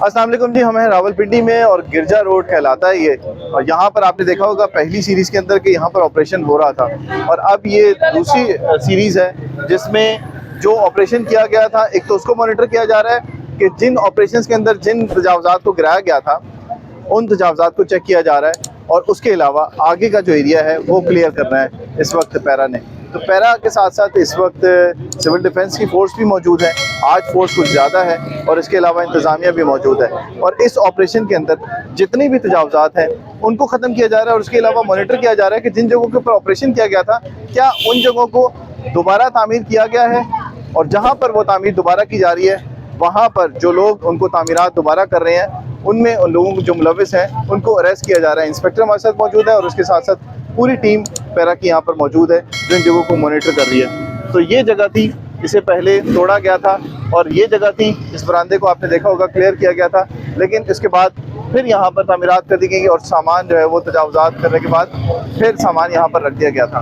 अस्सलाम वालेकुम जी, हम हैं रावलपिंडी में और गिरजा रोड कहलाता है ये। और यहाँ पर आपने देखा होगा पहली सीरीज़ के अंदर कि यहाँ पर ऑपरेशन हो रहा था और अब ये दूसरी सीरीज़ है जिसमें जो ऑपरेशन किया गया था, एक तो उसको मॉनिटर किया जा रहा है कि जिन ऑपरेशंस के अंदर जिन तजावज़ात को गिराया गया था उन तजावज़ात को चेक किया जा रहा है और उसके अलावा आगे का जो एरिया है वो क्लियर करना है इस वक्त पैरा ने। तो पैरा के साथ साथ इस वक्त सिविल डिफेंस की फ़ोर्स भी मौजूद है। आज फोर्स कुछ ज़्यादा है और इसके अलावा इंतज़ामिया भी मौजूद है और इस ऑपरेशन के अंदर जितनी भी तजावज़ात हैं उनको ख़त्म किया जा रहा है और उसके अलावा मॉनिटर किया जा रहा है कि जिन जगहों के ऊपर ऑपरेशन किया गया था क्या उन जगहों को दोबारा तामीर किया गया है और जहाँ पर वो तामीर दोबारा की जा रही है वहाँ पर जो लोग उनको तामीरात दोबारा कर रहे हैं उनमें उन लोगों को जो मुलविस हैं उनको अरेस्ट किया जा रहा है। इंस्पेक्टर हमारे साथ मौजूद है और उसके साथ साथ पूरी टीम पैरा की यहाँ पर मौजूद है जो इन जगहों को मॉनिटर कर रही है। तो ये जगह थी, इसे पहले तोड़ा गया था और ये जगह थी, इस बरामदे को आपने देखा होगा क्लियर किया गया था, लेकिन इसके बाद फिर यहाँ पर तामीरात कर दी गई और सामान जो है वो तजावज़ात करने के बाद फिर सामान यहाँ पर रख दिया गया था।